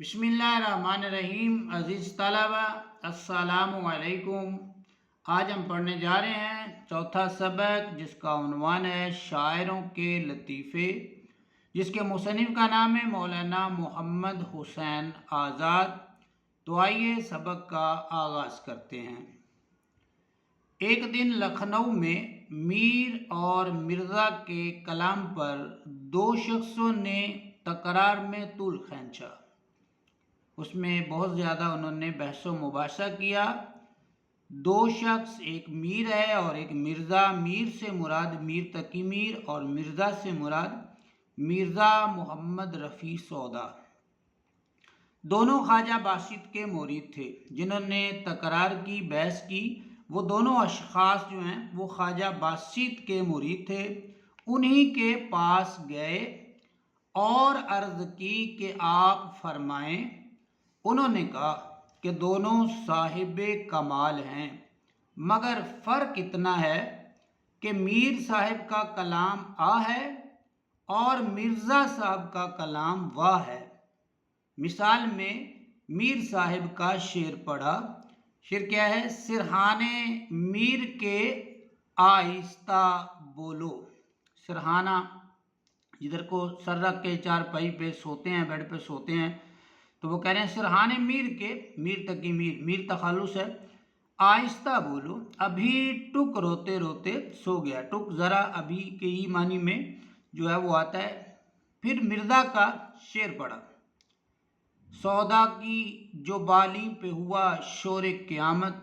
بسم اللہ الرحمن الرحیم۔ عزیز طلبہ السلام علیکم۔ آج ہم پڑھنے جا رہے ہیں چوتھا سبق، جس کا عنوان ہے شاعروں کے لطیفے، جس کے مصنف کا نام ہے مولانا محمد حسین آزاد۔ تو آئیے سبق کا آغاز کرتے ہیں۔ ایک دن لکھنؤ میں میر اور مرزا کے کلام پر دو شخصوں نے تکرار میں طول کھینچا۔ اس میں بہت زیادہ انہوں نے بحث و مباحثہ کیا۔ دو شخص، ایک میر ہے اور ایک مرزا۔ میر سے مراد میر تقی میر اور مرزا سے مراد مرزا محمد رفیع سودا۔ دونوں خواجہ باسط کے مرید تھے جنہوں نے تکرار کی، بحث کی۔ وہ دونوں اشخاص جو ہیں وہ خواجہ باسط کے مرید تھے۔ انہی کے پاس گئے اور عرض کی کہ آپ فرمائیں۔ انہوں نے کہا کہ دونوں صاحب کمال ہیں، مگر فرق اتنا ہے کہ میر صاحب کا کلام آ ہے اور مرزا صاحب کا کلام واہ ہے۔ مثال میں میر صاحب کا شعر پڑھا۔ شعر کیا ہے؟ سرہانے میر کے آہستہ بولو۔ سرہانہ جدھر کو سر رکھ کے چارپائی پہ سوتے ہیں، بیڈ پہ سوتے ہیں، تو وہ کہہ رہے ہیں سرہانے میر کے، میر تقی میر، میر تخلص ہے، آہستہ بولو، ابھی ٹک روتے روتے سو گیا۔ ٹک ذرا ابھی کے ہی معنی میں جو ہے وہ آتا ہے۔ پھر مرزا کا شعر پڑھا۔ سودا کی جو بالی پہ ہوا شور قیامت،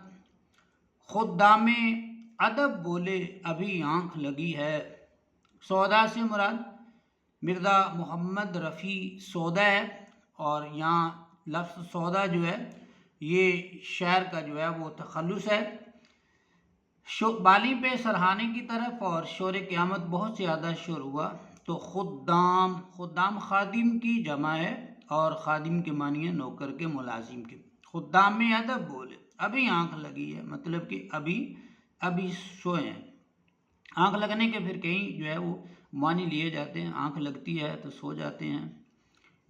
خدام ادب بولے ابھی آنکھ لگی ہے۔ سودا سے مراد مرزا محمد رفیع سودا ہے، اور یہاں لفظ سودا جو ہے یہ شعر کا جو ہے وہ تخلص ہے۔ بالی پہ سرہانے کی طرف اور شور قیامت بہت زیادہ شور ہوا، تو خدام خادم کی جمع ہے، اور خادم کے معنی ہے نوکر کے، ملازم کے۔ خدام ادب بولے ابھی آنکھ لگی ہے، مطلب کہ ابھی سوئے ہیں۔ آنکھ لگنے کے پھر کہیں جو ہے وہ معنی لیے جاتے ہیں۔ آنکھ لگتی ہے تو سو جاتے ہیں۔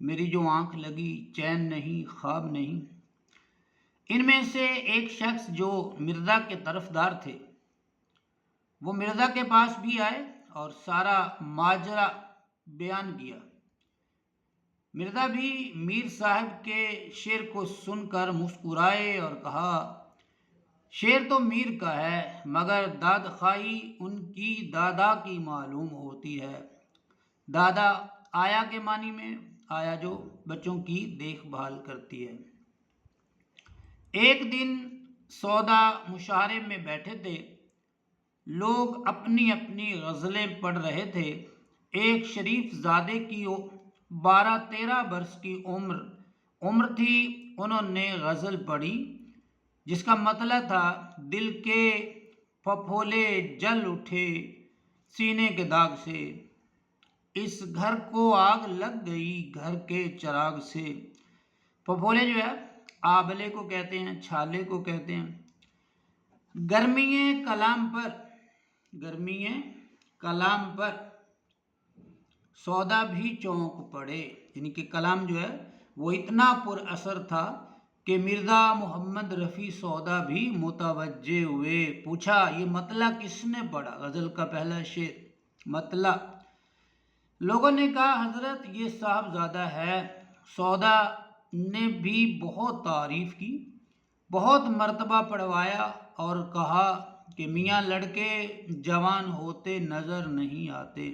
میری جو آنکھ لگی چین نہیں، خواب نہیں۔ ان میں سے ایک شخص جو مرزا کے طرفدار تھے، وہ مرزا کے پاس بھی آئے اور سارا ماجرا بیان کیا۔ مرزا بھی میر صاحب کے شعر کو سن کر مسکرائے اور کہا، شعر تو میر کا ہے، مگر داد خواہی ان کی دادا کی معلوم ہوتی ہے۔ دادا آیا کے معنی میں، آیا جو بچوں کی دیکھ بھال کرتی ہے۔ ایک دن سودا مشاعرے میں بیٹھے تھے، لوگ اپنی اپنی غزلیں پڑھ رہے تھے۔ ایک شریف زادے کی 12-13 برس کی عمر تھی۔ انہوں نے غزل پڑھی جس کا مطلب تھا، دل کے پھپھولے جل اٹھے سینے کے داغ سے، اس گھر کو آگ لگ گئی گھر کے چراغ سے۔ پھپھولے جو ہے آبلے کو کہتے ہیں، چھالے کو کہتے ہیں۔ گرمی کلام پر سودا بھی چونک پڑے، یعنی کہ کلام جو ہے وہ اتنا پر اثر تھا کہ مرزا محمد رفیع سودا بھی متوجہ ہوئے۔ پوچھا، یہ مطلع کس نے پڑھا؟ غزل کا پہلا شعر مطلع۔ لوگوں نے کہا، حضرت یہ صاحبزادہ ہے۔ سودا نے بھی بہت تعریف کی، بہت مرتبہ پڑھوایا اور کہا کہ میاں لڑکے جوان ہوتے نظر نہیں آتے،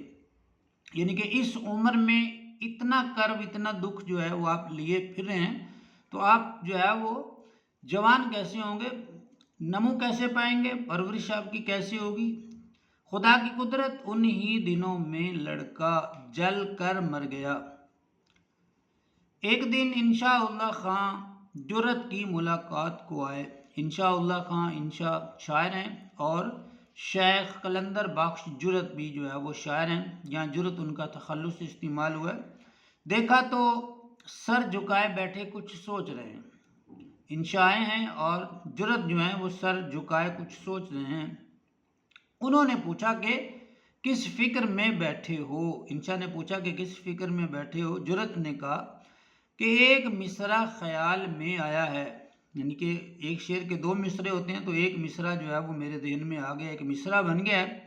یعنی کہ اس عمر میں اتنا کرب، اتنا دکھ جو ہے وہ آپ لیے پھر رہے ہیں، تو آپ جو ہے وہ جوان کیسے ہوں گے، نمو کیسے پائیں گے، پرورش آپ کی کیسے ہوگی؟ خدا کی قدرت، انہی دنوں میں لڑکا جل کر مر گیا۔ ایک دن انشاءاللہ خان جرت کی ملاقات کو آئے۔ انشاءاللہ خان انشاء شاعر ہیں، اور شیخ قلندر بخش جرت بھی جو ہے وہ شاعر ہیں۔ یہاں جرت ان کا تخلص استعمال ہوا ہے۔ دیکھا تو سر جھکائے بیٹھے کچھ سوچ رہے ہیں۔ انشاء ہیں اور جرت جو ہیں وہ سر جھکائے کچھ سوچ رہے ہیں۔ انہوں نے پوچھا کہ کس فکر میں بیٹھے ہو؟ انشاء نے پوچھا کہ کس فکر میں بیٹھے ہو؟ جرت نے کہا، کہ ایک مصرع خیال میں آیا ہے، یعنی کہ ایک شعر کے 2 مصرے ہوتے ہیں، تو ایک مصرع جو ہے وہ میرے ذہن میں آ گیا، ایک مصرع بن گیا ہے،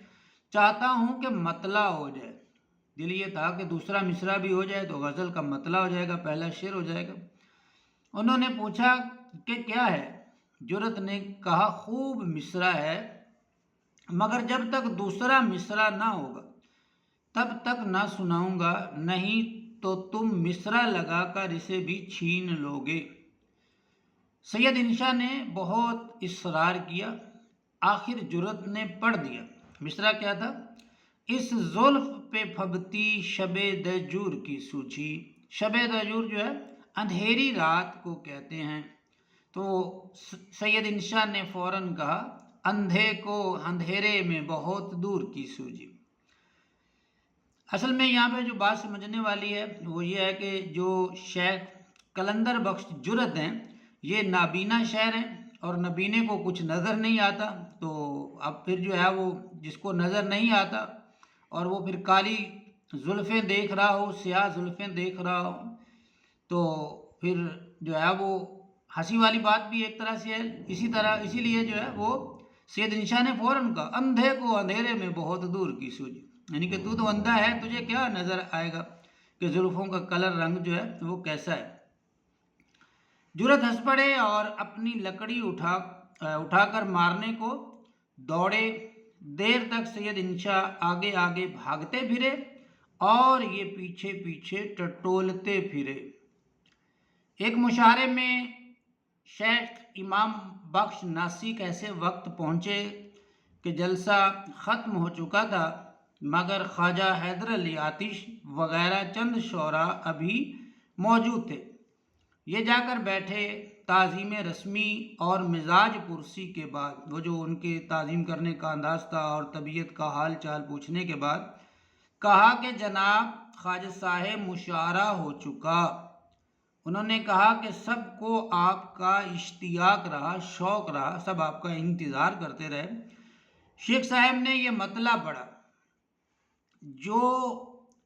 چاہتا ہوں کہ مطلع ہو جائے۔ دل یہ تھا کہ دوسرا مصرع بھی ہو جائے تو غزل کا مطلع ہو جائے گا، پہلا شعر ہو جائے گا۔ انہوں نے پوچھا کہ کیا ہے؟ جرت نے کہا خوب مصرع ہے، مگر جب تک دوسرا مصرع نہ ہوگا تب تک نہ سناؤں گا، نہیں تو تم مصرع لگا کر اسے بھی چھین لوگے۔ سید انشا نے بہت اصرار کیا، آخر جرت نے پڑھ دیا۔ مصرع کیا تھا؟ اس زلف پہ پھبتی شب دجور کی سوچی۔ شب دجور جو ہے اندھیری رات کو کہتے ہیں، تو سید انشا نے فوراً کہا اندھے کو اندھیرے میں بہت دور کی سوجی۔ اصل میں یہاں پہ جو بات سمجھنے والی ہے وہ یہ ہے کہ جو شیخ قلندر بخش جرت ہیں یہ نابینا شاعر ہیں، اور نبینے کو کچھ نظر نہیں آتا، تو اب پھر جو ہے وہ جس کو نظر نہیں آتا اور وہ پھر کالی زلفیں دیکھ رہا ہو، سیاہ زلفیں دیکھ رہا ہو، تو پھر جو ہے وہ ہنسی والی بات بھی ایک طرح سے ہے۔ اسی لیے جو ہے وہ سید انشا نے فوراً کہا اندھے کو اندھیرے میں بہت دور کی سوجی، یعنی کہ تو اندھا ہے، تجھے کیا نظر آئے گا کہ زلفوں کا کلر رنگ جو ہے وہ کیسا ہے۔ جرت ہنس پڑے اور اپنی لکڑی اٹھا کر مارنے کو دوڑے۔ دیر تک سید انشا آگے آگے بھاگتے پھرے اور یہ پیچھے پیچھے ٹٹولتے پھرے۔ ایک مشاعرے میں شیخ امام بخش ناسک ایسے وقت پہنچے کہ جلسہ ختم ہو چکا تھا، مگر خواجہ حیدر علی آتش وغیرہ چند شعراء ابھی موجود تھے۔ یہ جا کر بیٹھے، تعظیم رسمی اور مزاج پرسی کے بعد، وہ جو ان کے تعظیم کرنے کا انداز تھا اور طبیعت کا حال چال پوچھنے کے بعد، کہا کہ جناب خواجہ صاحب مشاعرہ ہو چکا۔ انہوں نے کہا کہ سب کو آپ کا اشتیاق رہا، شوق رہا، سب آپ کا انتظار کرتے رہے۔ شیخ صاحب نے یہ مطلب پڑھا، جو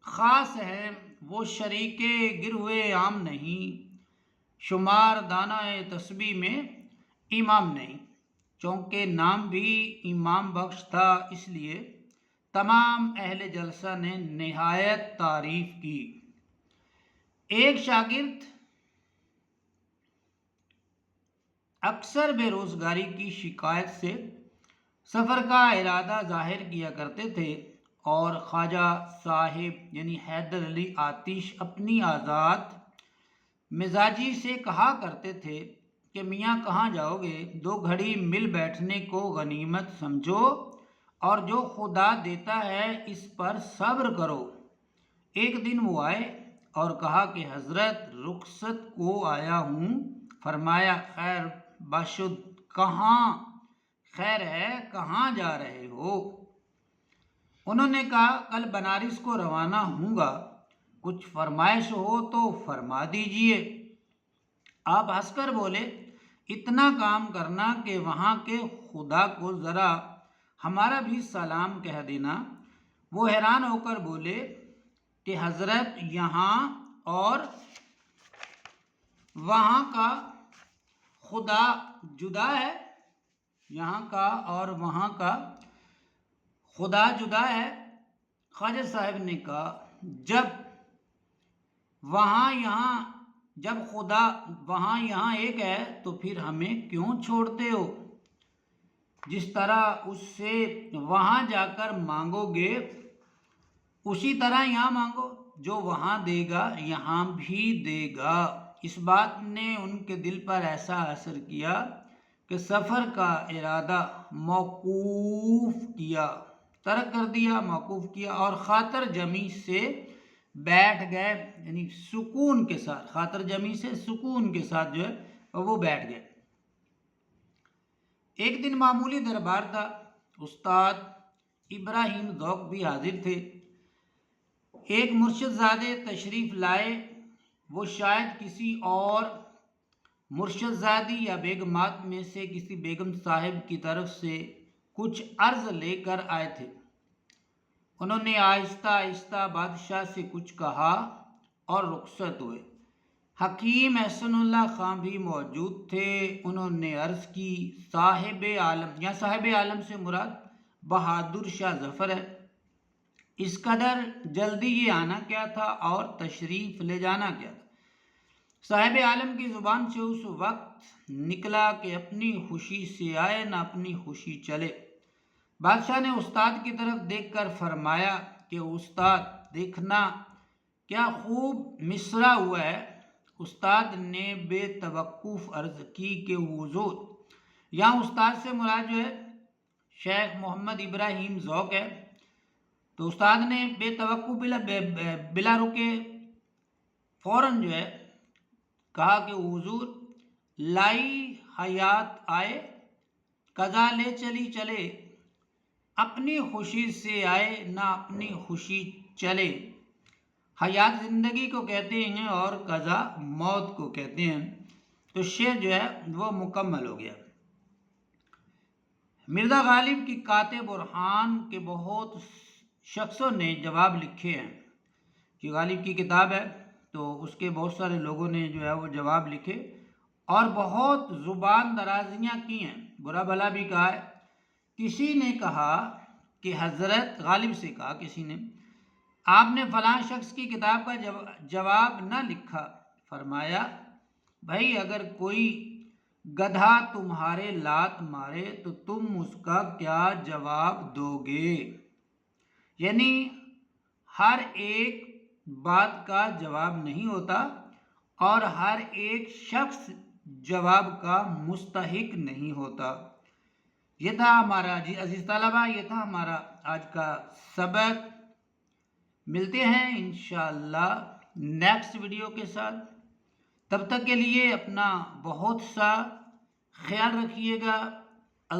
خاص ہے وہ شریک گروہ عام نہیں، شمار دانہ تسبیح میں امام نہیں، چونکہ نام بھی امام بخش تھا، اس لیے تمام اہل جلسہ نے نہایت تعریف کی۔ ایک شاگرد اکثر بے روزگاری کی شکایت سے سفر کا ارادہ ظاہر کیا کرتے تھے، اور خواجہ صاحب یعنی حیدر علی آتش اپنی آزاد مزاجی سے کہا کرتے تھے کہ میاں کہاں جاؤ گے، 2 گھڑی مل بیٹھنے کو غنیمت سمجھو، اور جو خدا دیتا ہے اس پر صبر کرو۔ ایک دن وہ آئے اور کہا کہ حضرت رخصت کو آیا ہوں۔ فرمایا خیر باشد، کہاں خیر ہے، کہاں جا رہے ہو؟ انہوں نے کہا کل بنارس کو روانہ ہوں گا، کچھ فرمائش ہو تو فرما دیجئے۔ آپ ہنس کر بولے اتنا کام کرنا کہ وہاں کے خدا کو ذرا ہمارا بھی سلام کہہ دینا۔ وہ حیران ہو کر بولے کہ حضرت یہاں اور وہاں کا خدا جدا ہے، یہاں کا اور وہاں کا خدا جدا ہے۔ خواجہ صاحب نے کہا جب خدا وہاں یہاں ایک ہے تو پھر ہمیں کیوں چھوڑتے ہو؟ جس طرح اس سے وہاں جا کر مانگو گے اسی طرح یہاں مانگو، جو وہاں دے گا یہاں بھی دے گا۔ اس بات نے ان کے دل پر ایسا اثر کیا کہ سفر کا ارادہ ترک کر دیا، موقوف کیا، اور خاطر جمی سے بیٹھ گئے، یعنی سکون کے ساتھ، خاطر جمی سے سکون کے ساتھ جو ہے وہ بیٹھ گئے۔ ایک دن معمولی دربار تھا، استاد ابراہیم ذوق بھی حاضر تھے۔ ایک مرشد زادے تشریف لائے، وہ شاید کسی اور مرشد زادی یا بیگمات میں سے کسی بیگم صاحب کی طرف سے کچھ عرض لے کر آئے تھے۔ انہوں نے آہستہ آہستہ بادشاہ سے کچھ کہا اور رخصت ہوئے۔ حکیم احسن اللہ خان بھی موجود تھے۔ انہوں نے عرض کی صاحب عالم، یا صاحب عالم سے مراد بہادر شاہ ظفر ہے، اس قدر جلدی یہ آنا کیا تھا اور تشریف لے جانا کیا تھا؟ صاحب عالم کی زبان سے اس وقت نکلا کہ اپنی خوشی سے آئے نہ اپنی خوشی چلے۔ بادشاہ نے استاد کی طرف دیکھ کر فرمایا کہ استاد دیکھنا کیا خوب مصرع ہوا ہے۔ استاد نے بے توقف عرض کی کہ حضور، یہاں استاد سے مراد جو ہے شیخ محمد ابراہیم ذوق ہے۔ تو استاد نے بے توقف بلا رکے فوراً جو ہے کہا کہ حضور لائی حیات آئے، قضا لے چلی چلے، اپنی خوشی سے آئے نہ اپنی خوشی چلے۔ حیات زندگی کو کہتے ہیں اور قضا موت کو کہتے ہیں۔ تو شعر جو ہے وہ مکمل ہو گیا۔ مرزا غالب کی کاتب برہان کے بہت شخصوں نے جواب لکھے ہیں، کہ غالب کی کتاب ہے تو اس کے بہت سارے لوگوں نے جو ہے وہ جواب لکھے اور بہت زبان درازیاں کی ہیں، برا بھلا بھی کہا ہے۔ کسی نے کہا کہ حضرت غالب سے کہا کسی نے، آپ نے فلاں شخص کی کتاب کا جواب نہ لکھا۔ فرمایا بھائی اگر کوئی گدھا تمہارے لات مارے تو تم اس کا کیا جواب دو گے؟ یعنی ہر ایک بات کا جواب نہیں ہوتا اور ہر ایک شخص جواب کا مستحق نہیں ہوتا۔ یہ تھا ہمارا عزیز طلبہ، یہ تھا ہمارا آج کا سبق۔ ملتے ہیں انشاءاللہ نیکسٹ ویڈیو کے ساتھ۔ تب تک کے لیے اپنا بہت سا خیال رکھیے گا۔